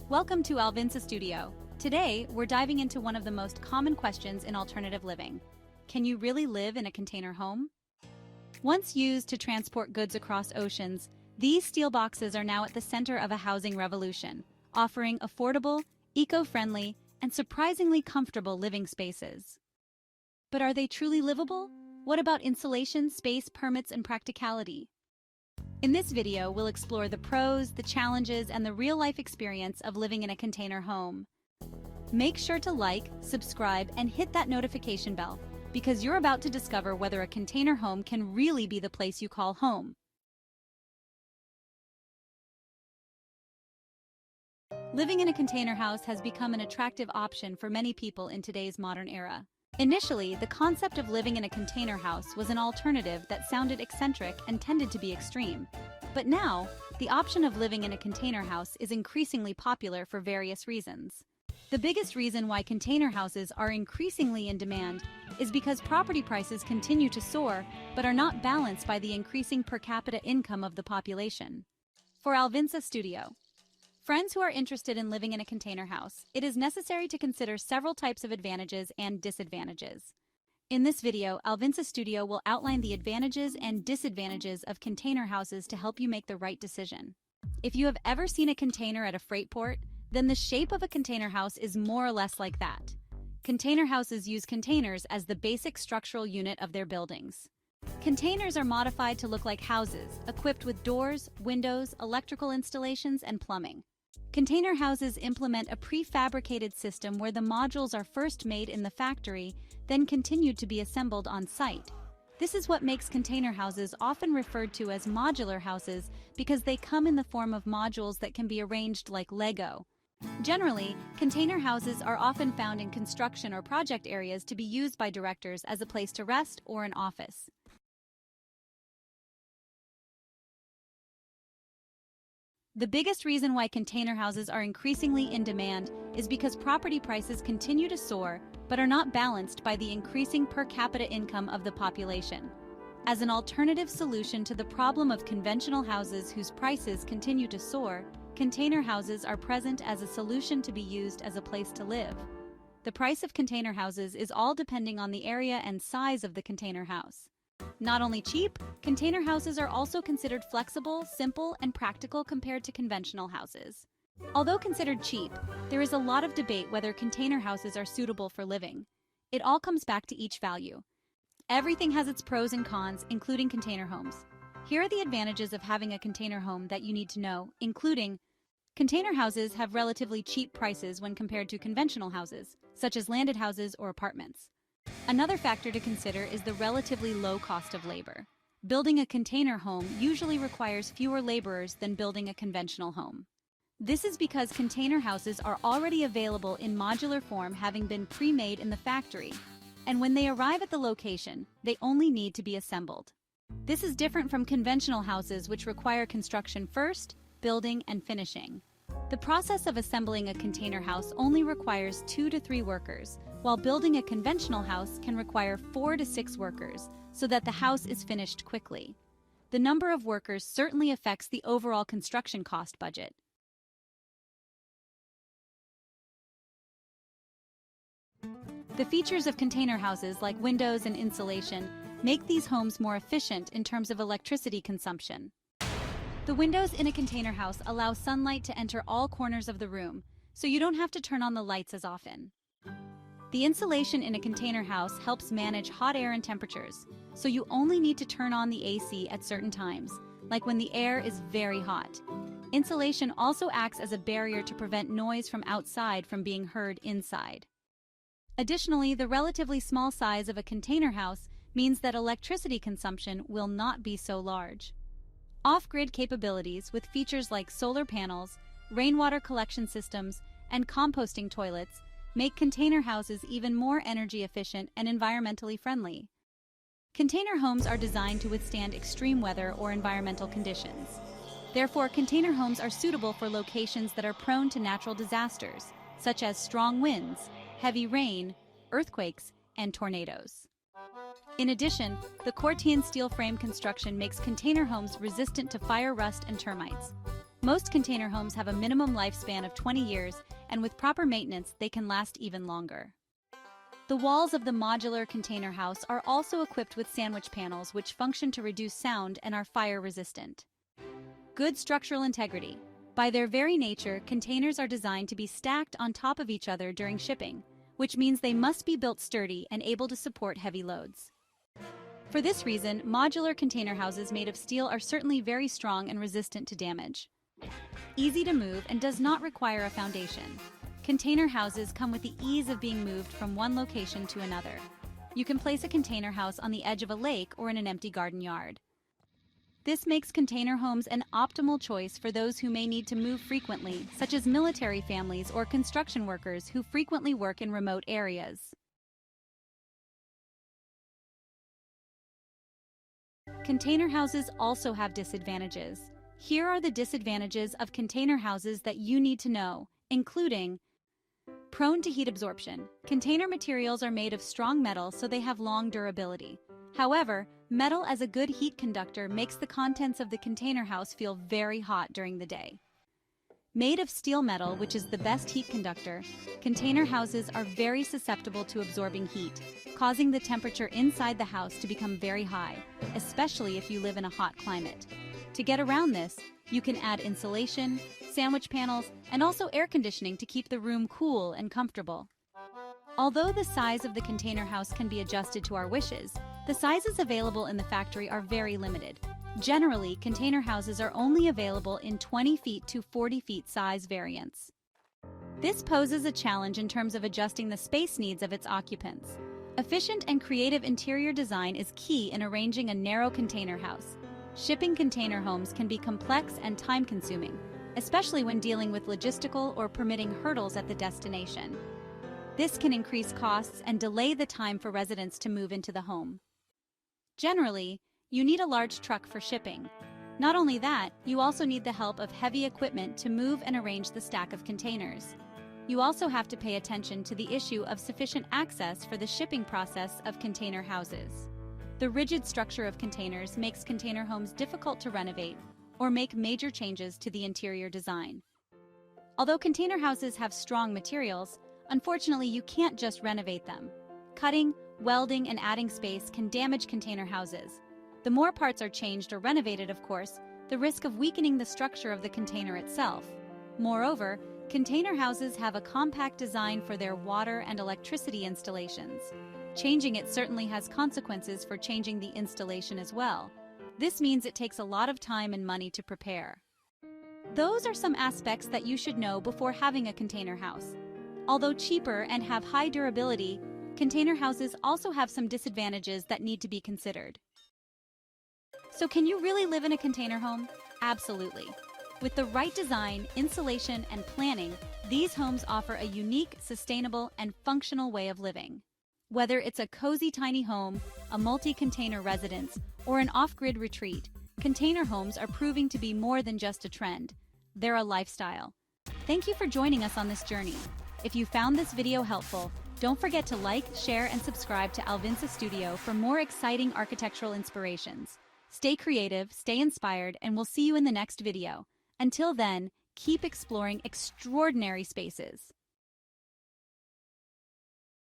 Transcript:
Welcome to Alvinsa Studio. Today, we're diving into one of the most common questions in alternative living. Can you really live in a container home? Once used to transport goods across oceans, these steel boxes are now at the center of a housing revolution, offering affordable, eco-friendly, and surprisingly comfortable living spaces. But are they truly livable? What about insulation, space, permits, and practicality? In this video, we'll explore the pros, the challenges, and the real-life experience of living in a container home. Make sure to like, subscribe, and hit that notification bell, because you're about to discover whether a container home can really be the place you call home. Living in a container house has become an attractive option for many people in today's modern era. Initially, the concept of living in a container house was an alternative that sounded eccentric and tended to be extreme. But now, the option of living in a container house is increasingly popular for various reasons. The biggest reason why container houses are increasingly in demand is because property prices continue to soar but are not balanced by the increasing per capita income of the population. For Alvinsa Studio, friends who are interested in living in a container house, it is necessary to consider several types of advantages and disadvantages. In this video, Alvinsa Studio will outline the advantages and disadvantages of container houses to help you make the right decision. If you have ever seen a container at a freight port, then the shape of a container house is more or less like that. Container houses use containers as the basic structural unit of their buildings. Containers are modified to look like houses, equipped with doors, windows, electrical installations, and plumbing. Container houses implement a prefabricated system where the modules are first made in the factory, then continued to be assembled on site. This is what makes container houses often referred to as modular houses because they come in the form of modules that can be arranged like Lego. Generally, container houses are often found in construction or project areas to be used by directors as a place to rest or an office. The biggest reason why container houses are increasingly in demand is because property prices continue to soar but are not balanced by the increasing per capita income of the population. As an alternative solution to the problem of conventional houses whose prices continue to soar, container houses are present as a solution to be used as a place to live. The price of container houses is all depending on the area and size of the container house. Not only cheap, container houses are also considered flexible, simple, and practical compared to conventional houses. Although considered cheap, there is a lot of debate whether container houses are suitable for living. It all comes back to each value. Everything has its pros and cons, including container homes. Here are the advantages of having a container home that you need to know, including container houses have relatively cheap prices when compared to conventional houses, such as landed houses or apartments. Another factor to consider is the relatively low cost of labor. Building a container home usually requires fewer laborers than building a conventional home. This is because container houses are already available in modular form, having been pre-made in the factory, and when they arrive at the location, they only need to be assembled. This is different from conventional houses, which require construction first, building, and finishing. The process of assembling a container house only requires 2 to 3 workers, while building a conventional house can require 4 to 6 workers, so that the house is finished quickly. The number of workers certainly affects the overall construction cost budget. The features of container houses, like windows and insulation, make these homes more efficient in terms of electricity consumption. The windows in a container house allow sunlight to enter all corners of the room, so you don't have to turn on the lights as often. The insulation in a container house helps manage hot air and temperatures, so you only need to turn on the AC at certain times, like when the air is very hot. Insulation also acts as a barrier to prevent noise from outside from being heard inside. Additionally, the relatively small size of a container house means that electricity consumption will not be so large. Off-grid capabilities with features like solar panels, rainwater collection systems, and composting toilets make container houses even more energy efficient and environmentally friendly. Container homes are designed to withstand extreme weather or environmental conditions. Therefore, container homes are suitable for locations that are prone to natural disasters, such as strong winds, heavy rain, earthquakes, and tornadoes. In addition, the Corten steel frame construction makes container homes resistant to fire rust and termites. Most container homes have a minimum lifespan of 20 years, and with proper maintenance, they can last even longer. The walls of the modular container house are also equipped with sandwich panels which function to reduce sound and are fire resistant. Good structural integrity. By their very nature, containers are designed to be stacked on top of each other during shipping, which means they must be built sturdy and able to support heavy loads. For this reason, modular container houses made of steel are certainly very strong and resistant to damage. Easy to move and does not require a foundation. Container houses come with the ease of being moved from one location to another. You can place a container house on the edge of a lake or in an empty garden yard. This makes container homes an optimal choice for those who may need to move frequently, such as military families or construction workers who frequently work in remote areas. Container houses also have disadvantages. Here are the disadvantages of container houses that you need to know, including prone to heat absorption. Container materials are made of strong metal, so they have long durability. However, metal as a good heat conductor makes the contents of the container house feel very hot during the day. Made of steel metal, which is the best heat conductor, container houses are very susceptible to absorbing heat, causing the temperature inside the house to become very high, especially if you live in a hot climate. To get around this, you can add insulation, sandwich panels, and also air conditioning to keep the room cool and comfortable. Although the size of the container house can be adjusted to our wishes, the sizes available in the factory are very limited. Generally, container houses are only available in 20 feet to 40 feet size variants. This poses a challenge in terms of adjusting the space needs of its occupants. Efficient and creative interior design is key in arranging a narrow container house. Shipping container homes can be complex and time-consuming, especially when dealing with logistical or permitting hurdles at the destination. This can increase costs and delay the time for residents to move into the home. Generally, you need a large truck for shipping. Not only that, you also need the help of heavy equipment to move and arrange the stack of containers. You also have to pay attention to the issue of sufficient access for the shipping process of container houses. The rigid structure of containers makes container homes difficult to renovate or make major changes to the interior design. Although container houses have strong materials, unfortunately you can't just renovate them. Cutting, welding, and adding space can damage container houses. The more parts are changed or renovated, of course, the risk of weakening the structure of the container itself. Moreover, container houses have a compact design for their water and electricity installations. Changing it certainly has consequences for changing the installation as well. This means it takes a lot of time and money to prepare. Those are some aspects that you should know before having a container house. Although cheaper and have high durability, container houses also have some disadvantages that need to be considered. So can you really live in a container home? Absolutely. With the right design, insulation, and planning, these homes offer a unique, sustainable, and functional way of living. Whether it's a cozy tiny home, a multi-container residence, or an off-grid retreat, container homes are proving to be more than just a trend. They're a lifestyle. Thank you for joining us on this journey. If you found this video helpful, don't forget to like, share, and subscribe to Alvinsa Studio for more exciting architectural inspirations. Stay creative, stay inspired, and we'll see you in the next video. Until then, keep exploring extraordinary spaces.